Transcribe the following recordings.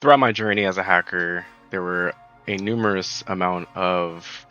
Throughout my journey as a hacker, there were a numerous amount of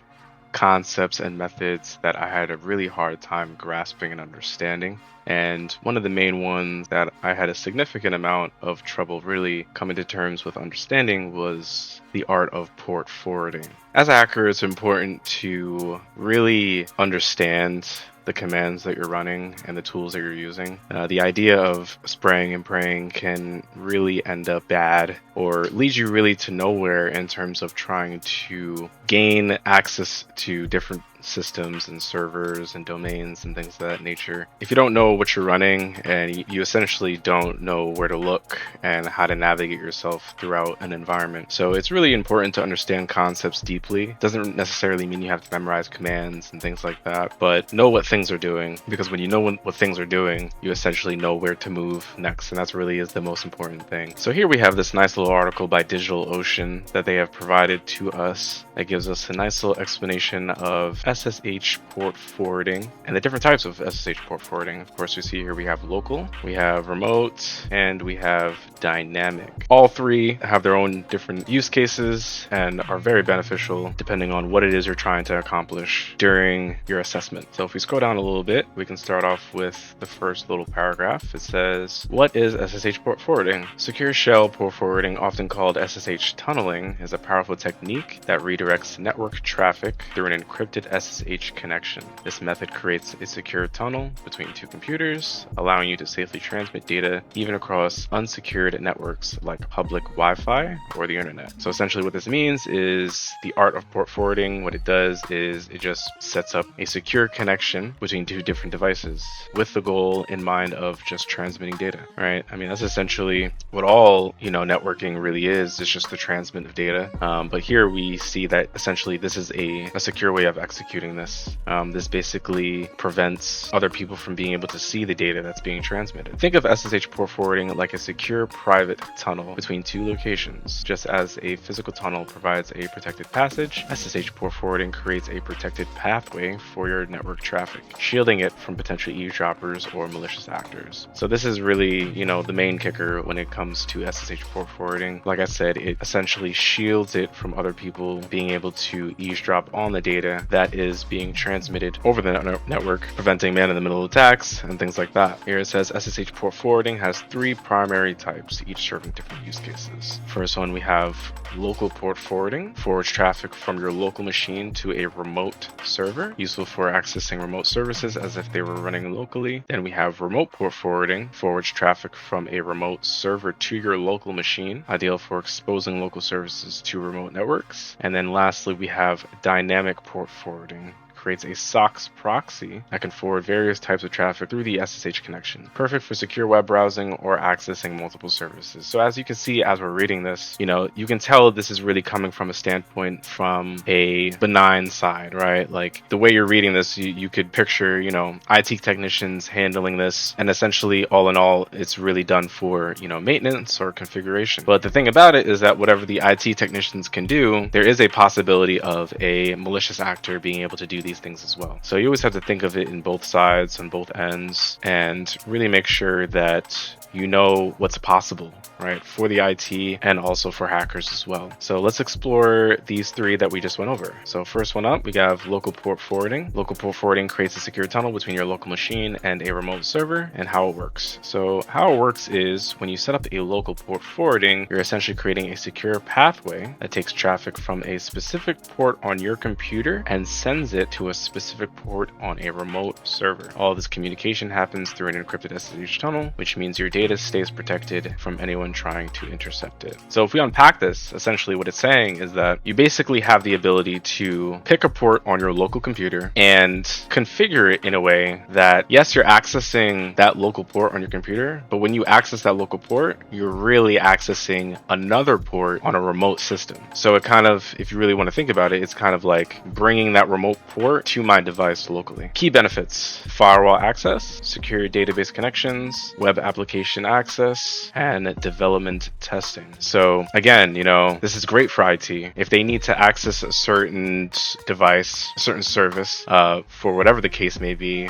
concepts and methods that I had a really hard time grasping and understanding. And one of the main ones that I had a significant amount of trouble really coming to terms with understanding was the art of port forwarding. As a hacker, it's important to really understand the commands that you're running and the tools that you're using. The idea of spraying and praying can really end up bad or lead you really to nowhere in terms of trying to gain access to different systems and servers and domains and things of that nature. If you don't know what you're running and you essentially don't know where to look and how to navigate yourself throughout an environment. So it's really important to understand concepts deeply. Doesn't necessarily mean you have to memorize commands and things like that, but know what things are doing, because when you know what things are doing, you essentially know where to move next, and that's really is the most important thing. So here we have this nice little article by DigitalOcean that they have provided to us. It gives us a nice little explanation of SSH port forwarding and the different types of SSH port forwarding. Of course, we see here we have local, we have remote, and we have dynamic. All three have their own different use cases and are very beneficial depending on what it is you're trying to accomplish during your assessment. So if we scroll down a little bit, we can start off with the first little paragraph. It says, what is SSH port forwarding? Secure shell port forwarding, often called SSH tunneling, is a powerful technique that redirects network traffic through an encrypted SSH connection. This method creates a secure tunnel between two computers, allowing you to safely transmit data even across unsecured networks like public Wi-Fi or the internet. So essentially what this means is the art of port forwarding. What it does is it just sets up a secure connection between two different devices with the goal in mind of just transmitting data, right? I mean, that's essentially what all, networking really is. It's just the transmit of data. But here we see that essentially this is a secure way of executing this. This basically prevents other people from being able to see the data that's being transmitted. Think of SSH port forwarding like a secure private tunnel between two locations. Just as a physical tunnel provides a protected passage, SSH port forwarding creates a protected pathway for your network traffic, shielding it from potential eavesdroppers or malicious actors. So this is really, the main kicker when it comes to SSH port forwarding. Like I said, it essentially shields it from other people being able to eavesdrop on the data that is being transmitted over the network, preventing man-in-the-middle attacks and things like that. Here it says SSH port forwarding has three primary types, each serving different use cases. First one, we have local port forwarding, forwards traffic from your local machine to a remote server, useful for accessing remote services as if they were running locally. Then we have remote port forwarding, forwards traffic from a remote server to your local machine, ideal for exposing local services to remote networks. And then lastly, we have dynamic port forwarding, creates a SOCKS proxy that can forward various types of traffic through the SSH connection. Perfect for secure web browsing or accessing multiple services. So as you can see, as we're reading this, you can tell this is really coming from a standpoint from a benign side, right? Like the way you're reading this, you could picture, IT technicians handling this, and essentially all in all, it's really done for, maintenance or configuration. But the thing about it is that whatever the IT technicians can do, there is a possibility of a malicious actor being able to do these things as well. So you always have to think of it in both sides, on both ends, and really make sure that you know what's possible, right, for the IT and also for hackers as well. So let's explore these three that we just went over. So first one up, we have local port forwarding. Local port forwarding creates a secure tunnel between your local machine and a remote server, and how it works. So how it works is when you set up a local port forwarding, you're essentially creating a secure pathway that takes traffic from a specific port on your computer and sends it to a specific port on a remote server. All this communication happens through an encrypted SSH tunnel, which means your data stays protected from anyone trying to intercept it. So if we unpack this, essentially what it's saying is that you basically have the ability to pick a port on your local computer and configure it in a way that, yes, you're accessing that local port on your computer, but when you access that local port, you're really accessing another port on a remote system. So it kind of, if you really want to think about it, it's kind of like bringing that remote port to my device locally. Key benefits: firewall access, secure database connections, web application application access, and development testing. So again, this is great for IT. If they need to access a certain device, a certain service, for whatever the case may be,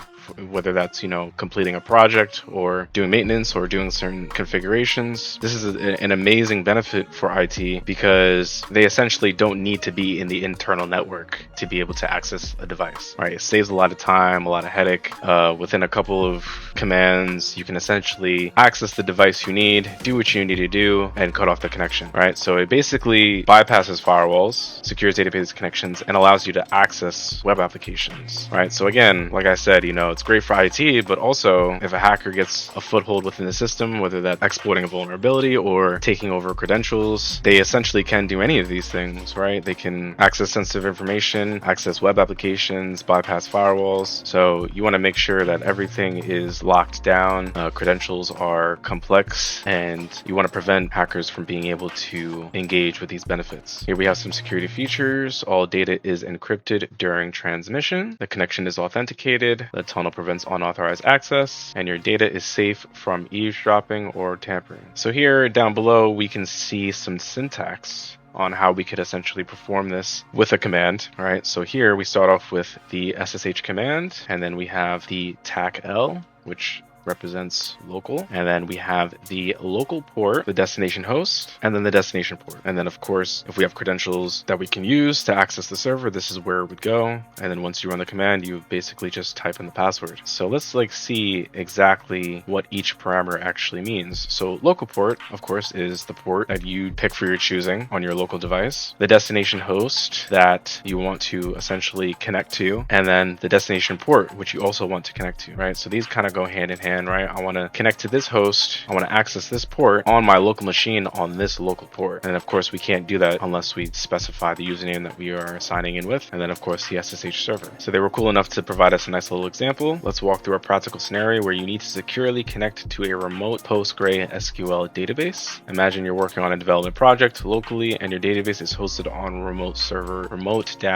whether that's completing a project or doing maintenance or doing certain configurations, this is an amazing benefit for IT because they essentially don't need to be in the internal network to be able to access a device, right? It saves a lot of time, a lot of headache. Within a couple of commands, you can essentially access the device you need, do what you need to do, and cut off the connection, right? So it basically bypasses firewalls, secures database connections, and allows you to access web applications, right? So again, like I said, it's great for IT, but also if a hacker gets a foothold within the system, whether that's exploiting a vulnerability or taking over credentials, they essentially can do any of these things, right? They can access sensitive information, access web applications, bypass firewalls. So you want to make sure that everything is locked down, credentials are complex, and you want to prevent hackers from being able to engage with these benefits. Here we have some security features. All data is encrypted during transmission. The connection is authenticated. The tunnel prevents unauthorized access, and your data is safe from eavesdropping or tampering. So here down below, we can see some syntax on how we could essentially perform this with a command. All right, so here we start off with the SSH command, and then we have the TACL, which represents local, and then we have the local port, the destination host, and then the destination port. And then of course, if we have credentials that we can use to access the server, this is where it would go. And then once you run the command, you basically just type in the password. So let's see exactly what each parameter actually means. So local port, of course, is the port that you pick for your choosing on your local device, the destination host that you want to essentially connect to, and then the destination port, which you also want to connect to, right? So these kind of go hand in hand, right? I want to connect to this host. I want to access this port on my local machine on this local port. And of course, we can't do that unless we specify the username that we are signing in with. And then of course, the SSH server. So they were cool enough to provide us a nice little example. Let's walk through a practical scenario where you need to securely connect to a remote PostgreSQL database. Imagine you're working on a development project locally and your database is hosted on remote server remote-db.com.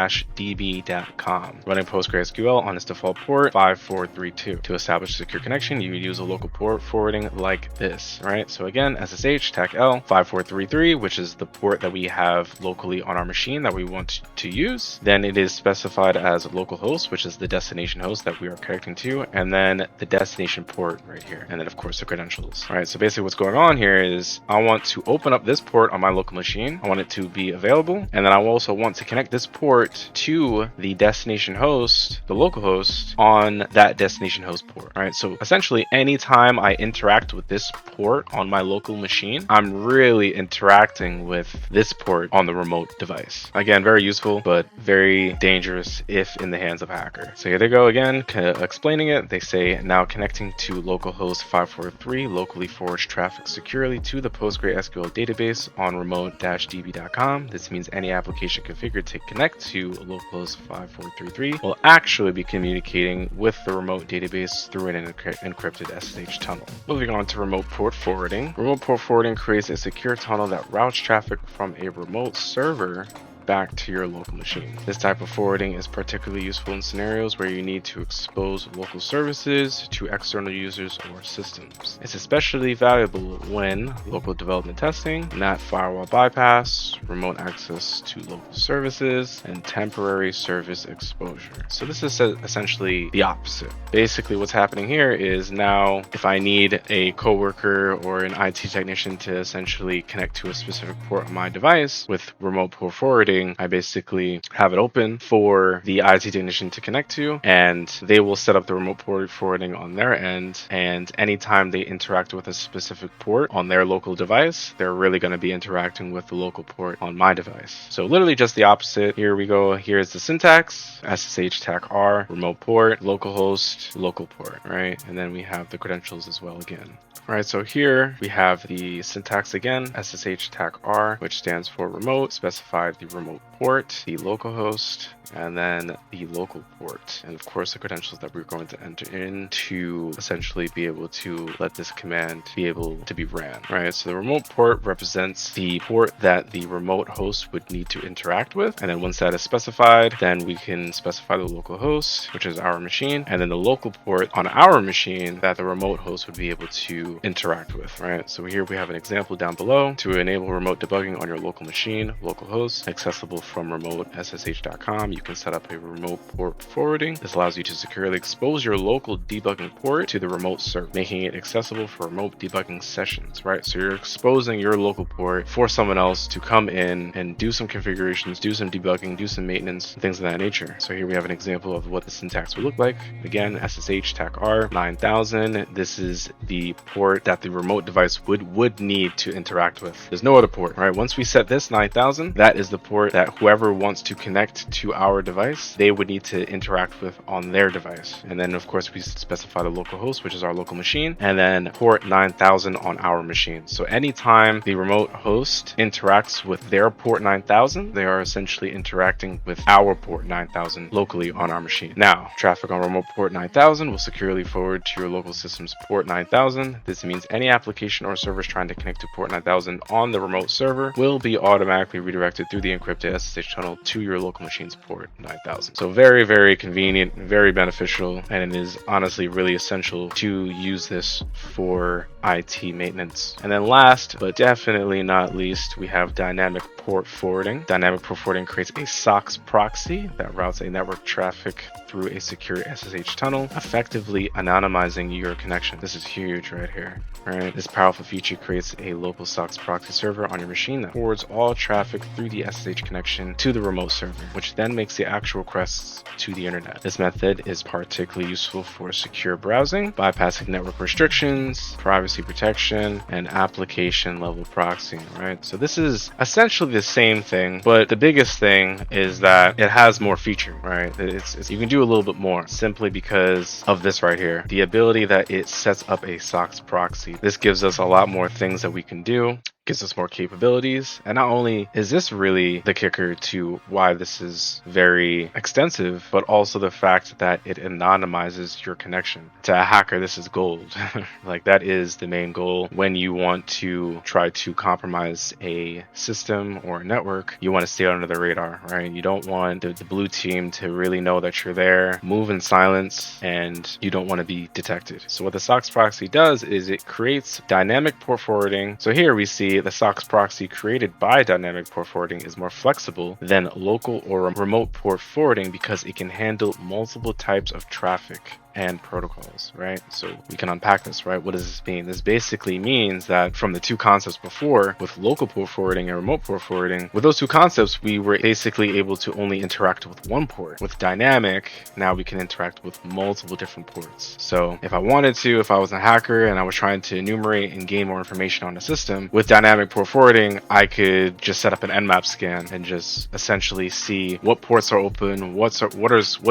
Running PostgreSQL on its default port 5432. To establish a secure connection, you would use a local port forwarding like this, right? So again, SSH TACL 5433, which is the port that we have locally on our machine that we want to use. Then it is specified as localhost, which is the destination host that we are connecting to, and then the destination port right here, and then of course the credentials. All right, so basically what's going on here is I want to open up this port on my local machine. I want it to be available, and then I also want to connect this port to the destination host, the local host, on that destination host port. All right, so essentially anytime I interact with this port on my local machine, I'm really interacting with this port on the remote device. Again, very useful, but very dangerous if in the hands of a hacker. So here they go again, explaining it. They say now connecting to localhost 543, locally forged traffic securely to the PostgreSQL database on remote-db.com. This means any application configured to connect to localhost 5433 will actually be communicating with the remote database through an encrypted SSH tunnel. Moving on to remote port forwarding. Remote port forwarding creates a secure tunnel that routes traffic from a remote server back to your local machine. This type of forwarding is particularly useful in scenarios where you need to expose local services to external users or systems. It's especially valuable when local development testing, NAT firewall bypass, remote access to local services, and temporary service exposure. So this is essentially the opposite. Basically what's happening here is now if I need a coworker or an IT technician to essentially connect to a specific port on my device with remote port forwarding, I basically have it open for the IT technician to connect to, and they will set up the remote port forwarding on their end. And anytime they interact with a specific port on their local device, they're really going to be interacting with the local port on my device. So literally just the opposite. Here we go. Here's the syntax: SSH TAC R, remote port, localhost, local port, right? And then we have the credentials as well again. All right, so here we have the syntax again, SSH TAC R, which stands for remote, specified the remote port, the localhost, and then the local port, and of course the credentials that we're going to enter in to essentially be able to let this command be able to be ran, right? So the remote port represents the port that the remote host would need to interact with. And then once that is specified, then we can specify the local host, which is our machine, and then the local port on our machine that the remote host would be able to interact with, right? So here we have an example down below. To enable remote debugging on your local machine, localhost, accessible from remotessh.com, you can set up a remote port forwarding. This allows you to securely expose your local debugging port to the remote server, making it accessible for remote debugging sessions, right? So you're exposing your local port for someone else to come in and do some configurations, do some debugging, do some maintenance, things of that nature. So here we have an example of what the syntax would look like. Again, SSH TAC R 9000. This is the port that the remote device would need to interact with. There's no other port, right? Once we set this 9000, that is the port that whoever wants to connect to our device, they would need to interact with on their device. And then of course we specify the local host, which is our local machine, and then port 9000 on our machine. So anytime the remote host interacts with their port 9000, they are essentially interacting with our port 9000 locally on our machine. Now, traffic on remote port 9000 will securely forward to your local system's port 9000. This means any application or service trying to connect to port 9000 on the remote server will be automatically redirected through the encrypted SSH tunnel to your local machine's port 9000. So very, very convenient, very beneficial, and it is honestly really essential to use this for IT maintenance. And then last, but definitely not least, we have dynamic port forwarding. Dynamic port forwarding creates a SOCKS proxy that routes a network traffic through a secure SSH tunnel, effectively anonymizing your connection. This is huge right here. Right? This powerful feature creates a local SOCKS proxy server on your machine that forwards all traffic through the SSH connection to the remote server, which then makes the actual requests to the internet. This method is particularly useful for secure browsing, bypassing network restrictions, privacy protection, and application level proxying, right? So this is essentially the same thing, but the biggest thing is that it has more feature, right? You can do a little bit more simply because of this right here, the ability that it sets up a SOCKS proxy. This gives us a lot more things that we can do, gives us more capabilities. And not only is this really the kicker to why this is very extensive, but also the fact that it anonymizes your connection. To a hacker, this is gold. Like that is the main goal when you want to try to compromise a system or a network. You want to stay under the radar, right? You don't want the blue team to really know that you're there, move in silence, and you don't want to be detected. So what the SOCKS proxy does is it creates dynamic port forwarding. So here we see the SOCKS proxy created by dynamic port forwarding is more flexible than local or remote port forwarding because it can handle multiple types of traffic and protocols, right? So we can unpack this, right? What does this mean? This basically means that from the two concepts before with local port forwarding and remote port forwarding, with those two concepts, we were basically able to only interact with one port. With dynamic, now we can interact with multiple different ports. So if I wanted to, if I was a hacker and I was trying to enumerate and gain more information on the system, with dynamic port forwarding, I could just set up an Nmap scan and just essentially see what ports are open, what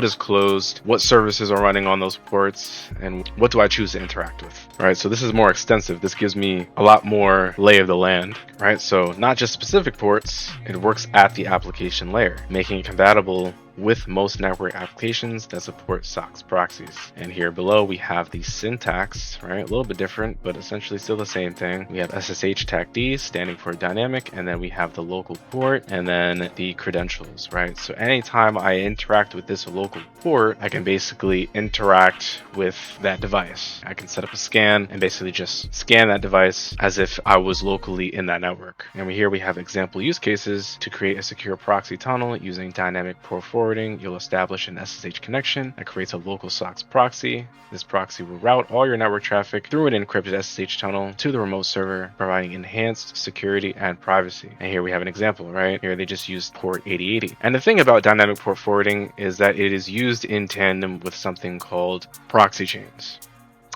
is closed, what services are running on those ports, and what do I choose to interact with, right? So this is more extensive. This gives me a lot more lay of the land, right? So not just specific ports, it works at the application layer, making it compatible with most network applications that support SOCKS proxies. And here below we have the syntax, right? A little bit different, but essentially still the same thing. We have SSH TAC D standing for dynamic, and then we have the local port and then the credentials, right? So anytime I interact with this local port, I can basically interact with that device. I can set up a scan and basically just scan that device as if I was locally in that network. And here we have example use cases to create a secure proxy tunnel using dynamic port forwarding. You'll establish an SSH connection that creates a local SOCKS proxy. This proxy will route all your network traffic through an encrypted SSH tunnel to the remote server, providing enhanced security and privacy. And here we have an example, right? Here they just used port 8080. And the thing about dynamic port forwarding is that it is used in tandem with something called proxy chains.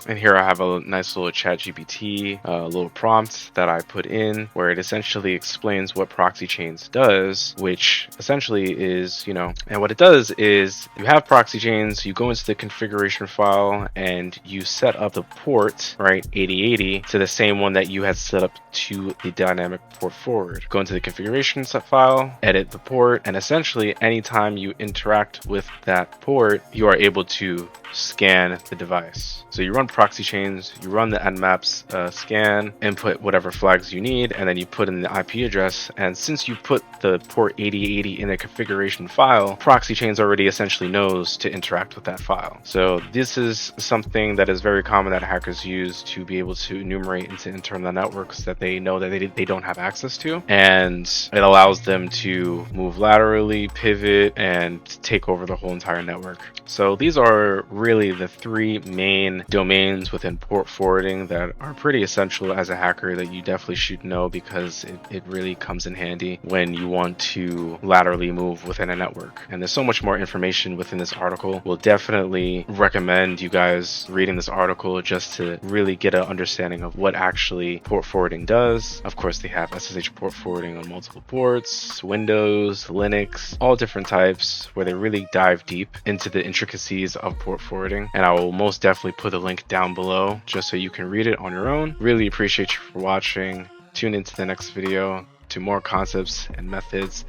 And here I have a nice little ChatGPT, little prompt that I put in where it essentially explains what proxy chains does, which essentially is, and what it does is you have proxy chains, you go into the configuration file and you set up the port, right, 8080 to the same one that you had set up to the dynamic port forward. Go into the configuration file, edit the port, and essentially anytime you interact with that port, you are able to scan the device. So you run proxy chains, you run the nmaps scan, input whatever flags you need, and then you put in the IP address. And since you put the port 8080 in a configuration file, proxy chains already essentially knows to interact with that file. So this is something that is very common that hackers use to be able to enumerate into internal networks that they know that they don't have access to, and it allows them to move laterally, pivot, and take over the whole entire network. So these are really the three main domains within port forwarding that are pretty essential as a hacker that you definitely should know, because it really comes in handy when you want to laterally move within a network. And there's so much more information within this article. We'll definitely recommend you guys reading this article just to really get an understanding of what actually port forwarding does. Of course, they have SSH port forwarding on multiple ports, Windows, Linux, all different types, where they really dive deep into the intricacies of port forwarding. And I will most definitely put a link down below just so you can read it on your own. Really appreciate you for watching. Tune into the next video to more concepts and methods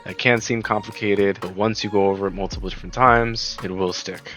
that can seem complicated, but once you go over it multiple different times, it will stick.